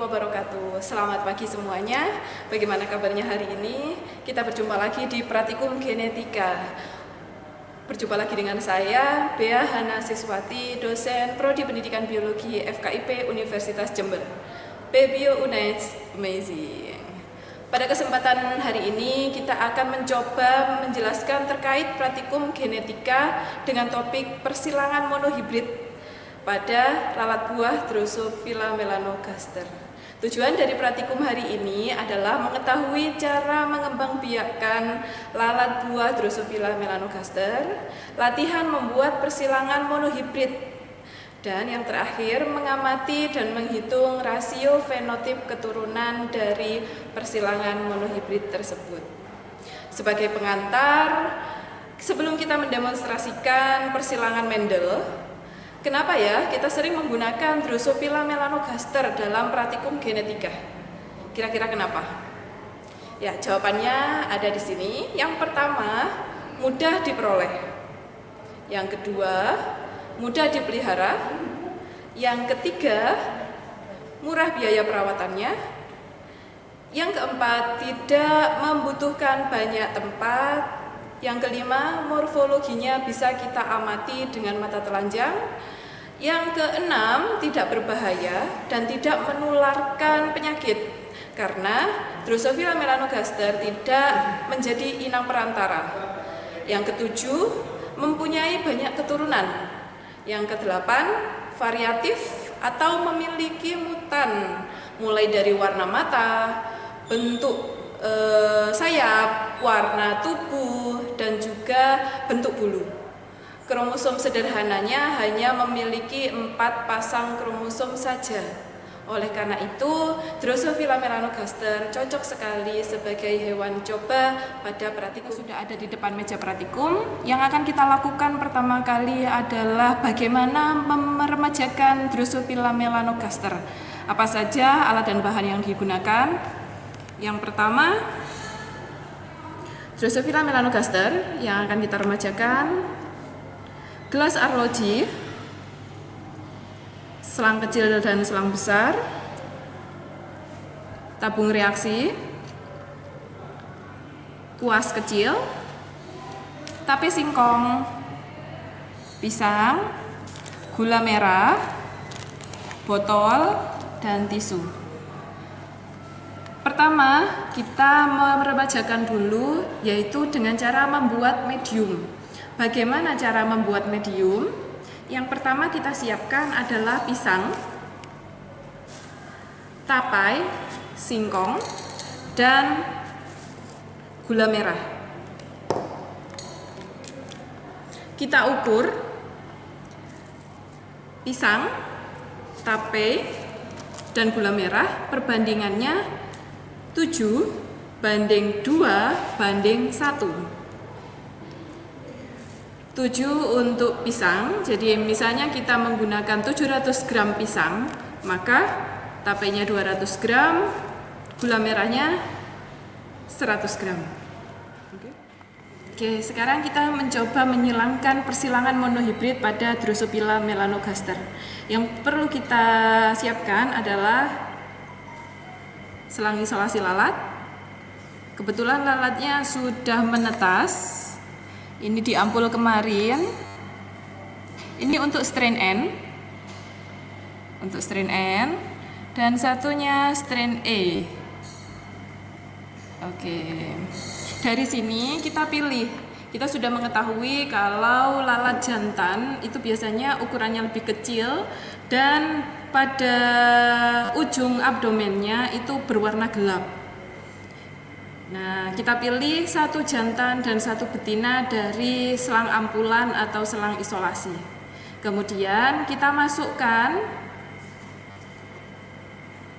wabarakatuh. Selamat pagi semuanya. Bagaimana kabarnya hari ini? Kita berjumpa lagi di Pratikum Genetika. Berjumpa lagi dengan saya, Bea Hana Siswati, dosen Prodi Pendidikan Biologi FKIP Universitas Jember. Bebio Unaits, amazing. Pada kesempatan hari ini kita akan mencoba menjelaskan terkait Pratikum Genetika dengan topik persilangan monohibrid pada lalat buah Drosophila melanogaster. Tujuan dari pratikum hari ini adalah mengetahui cara mengembangbiakkan lalat buah Drosophila melanogaster, latihan membuat persilangan monohibrid, dan yang terakhir mengamati dan menghitung rasio fenotip keturunan dari persilangan monohibrid tersebut. Sebagai pengantar, sebelum kita mendemonstrasikan persilangan Mendel, kenapa ya kita sering menggunakan Drosophila melanogaster dalam pratikum genetika? Kira-kira kenapa? Ya, jawabannya ada di sini. Yang pertama, mudah diperoleh. Yang kedua, mudah dipelihara. Yang ketiga, murah biaya perawatannya. Yang keempat, tidak membutuhkan banyak tempat. Yang kelima, morfologinya bisa kita amati dengan mata telanjang. Yang keenam, tidak berbahaya dan tidak menularkan penyakit karena Drosophila melanogaster tidak menjadi inang perantara. Yang ketujuh, mempunyai banyak keturunan. Yang kedelapan, variatif atau memiliki mutan mulai dari warna mata, bentuk sayap, warna tubuh, dan juga bentuk bulu. Kromosom sederhananya hanya memiliki 4 pasang kromosom saja. Oleh karena itu, Drosophila melanogaster cocok sekali sebagai hewan coba pada pratikum. Sudah ada di depan meja pratikum. Yang akan kita lakukan pertama kali adalah bagaimana meremajakan Drosophila melanogaster. Apa saja alat dan bahan yang digunakan? Yang pertama, Drosophila melanogaster yang akan kita remajakan, gelas arloji, selang kecil dan selang besar, tabung reaksi, kuas kecil, tape singkong, pisang, gula merah, botol, dan tisu. Pertama, kita meremajakan dulu, yaitu dengan cara membuat medium. Bagaimana cara membuat medium? Yang pertama kita siapkan adalah pisang, tapai, singkong, dan gula merah. Kita ukur pisang, tape, dan gula merah perbandingannya 7:2:1. 7 untuk pisang, jadi misalnya kita menggunakan 700 gram pisang, maka tapenya 200 gram, gula merahnya 100 gram. Oke, sekarang kita mencoba menyilangkan persilangan monohibrid pada Drosophila melanogaster. Yang perlu kita siapkan adalah selang isolasi lalat. Kebetulan lalatnya sudah menetas. Ini di ampul kemarin. Ini untuk strain N. Untuk strain N. Dan satunya strain E. Oke. Dari sini kita pilih. Kita sudah mengetahui kalau lalat jantan itu biasanya ukurannya lebih kecil dan pada ujung abdomennya itu berwarna gelap. Nah, kita pilih satu jantan dan satu betina dari selang ampulan atau selang isolasi. Kemudian kita masukkan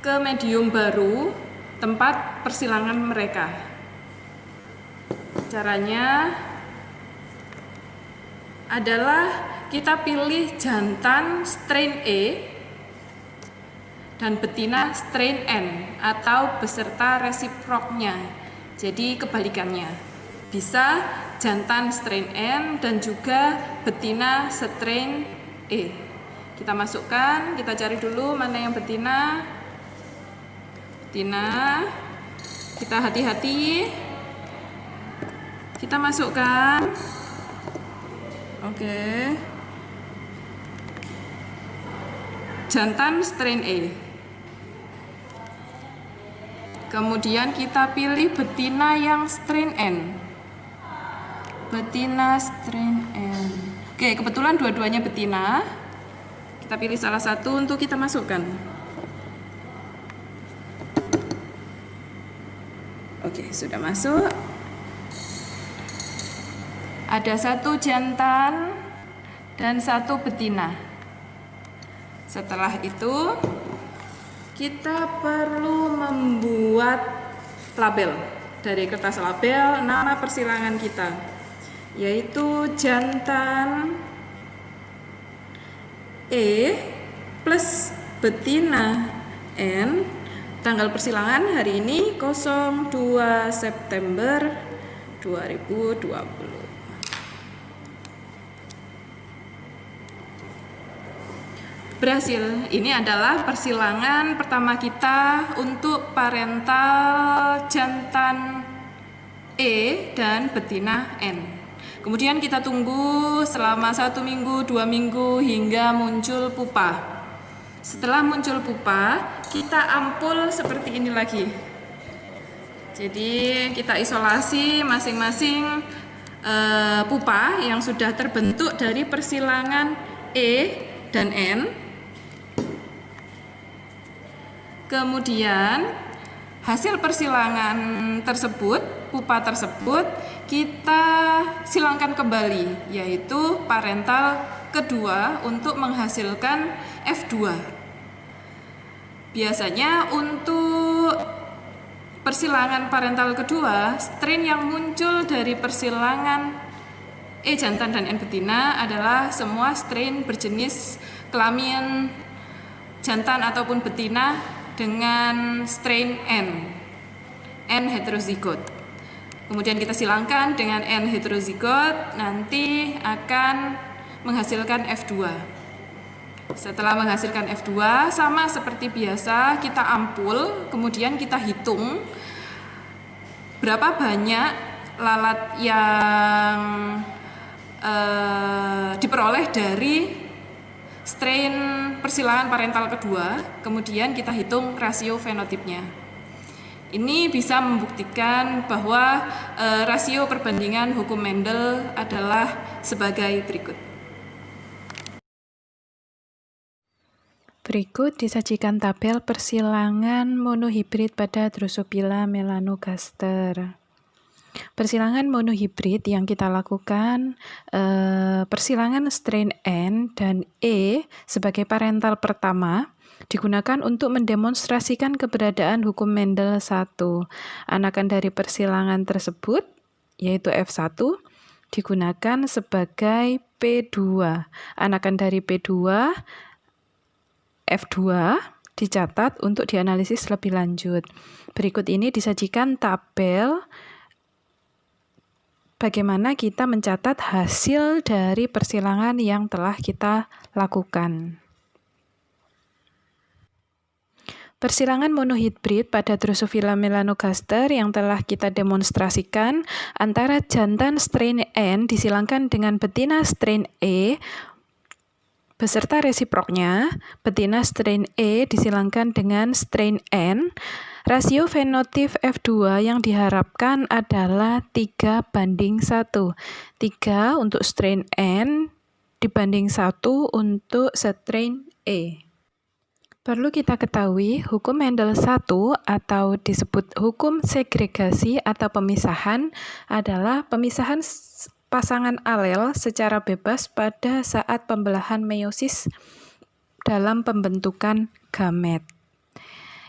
ke medium baru tempat persilangan mereka. Caranya adalah kita pilih jantan strain E dan betina strain N atau beserta resiproknya. Jadi kebalikannya, bisa jantan strain N dan juga betina strain E. Kita masukkan, kita cari dulu mana yang betina. betina. Kita hati-hati. Kita masukkan. Oke. Jantan strain E. Kemudian kita pilih betina yang strain N. Betina strain N. Oke, kebetulan dua-duanya betina. Kita pilih salah satu untuk kita masukkan. Oke, sudah masuk. Ada satu jantan dan satu betina. Setelah itu, kita perlu membuat label. Dari kertas label, nama persilangan kita, yaitu jantan E plus betina N. Tanggal persilangan hari ini 02 September 2020. Berhasil. Ini adalah persilangan pertama kita untuk parental jantan E dan betina N. Kemudian kita tunggu selama 1 minggu, 2 minggu hingga muncul pupa. Setelah muncul pupa, kita ampul seperti ini lagi. Jadi kita isolasi masing-masing pupa yang sudah terbentuk dari persilangan E dan N. Kemudian hasil persilangan tersebut, pupa tersebut, kita silangkan kembali, yaitu parental kedua untuk menghasilkan F2. Biasanya untuk persilangan parental kedua, strain yang muncul dari persilangan E jantan dan N betina adalah semua strain berjenis kelamin jantan ataupun betina dengan strain N heterozigot. Kemudian kita silangkan dengan N heterozigot, nanti akan menghasilkan F2. Setelah menghasilkan F2, sama seperti biasa, kita ampul, kemudian kita hitung berapa banyak lalat yang diperoleh dari strain persilangan parental kedua, kemudian kita hitung rasio fenotipnya. Ini bisa membuktikan bahwa rasio perbandingan hukum Mendel adalah sebagai berikut. Berikut disajikan tabel persilangan monohibrid pada Drosophila melanogaster. Persilangan monohibrid yang kita lakukan, persilangan strain N dan E sebagai parental pertama digunakan untuk mendemonstrasikan keberadaan hukum Mendel 1. Anakan dari persilangan tersebut, yaitu F1, digunakan sebagai P2. Anakan dari P2, F2, dicatat untuk dianalisis lebih lanjut. Berikut ini disajikan tabel bagaimana kita mencatat hasil dari persilangan yang telah kita lakukan. Persilangan monohibrid pada Drosophila melanogaster yang telah kita demonstrasikan antara jantan strain N disilangkan dengan betina strain E beserta resiproknya, betina strain E disilangkan dengan strain N. Rasio fenotip F2 yang diharapkan adalah 3:1. 3 untuk strain N dibanding 1 untuk strain E. Perlu kita ketahui, hukum Mendel 1 atau disebut hukum segregasi atau pemisahan adalah pemisahan pasangan alel secara bebas pada saat pembelahan meiosis dalam pembentukan gamet.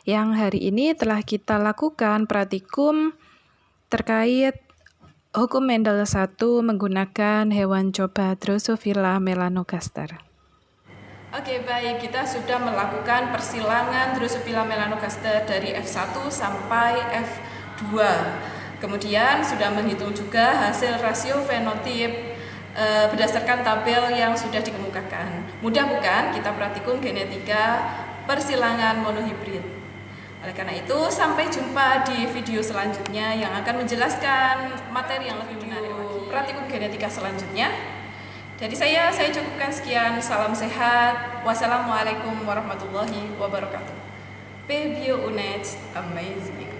Yang hari ini telah kita lakukan praktikum terkait hukum Mendel 1 menggunakan hewan coba Drosophila melanogaster. Oke, baik, kita sudah melakukan persilangan Drosophila melanogaster dari F1 sampai F2. Kemudian sudah menghitung juga hasil rasio fenotip berdasarkan tabel yang sudah dikemukakan. Mudah bukan kita praktikum genetika persilangan monohibrid? Oleh karena itu, sampai jumpa di video selanjutnya yang akan menjelaskan materi yang lebih menarik lagi. Praktikum genetika selanjutnya. Dari saya cukupkan sekian. Salam sehat. Wassalamualaikum warahmatullahi wabarakatuh. Baby Unet, amazing.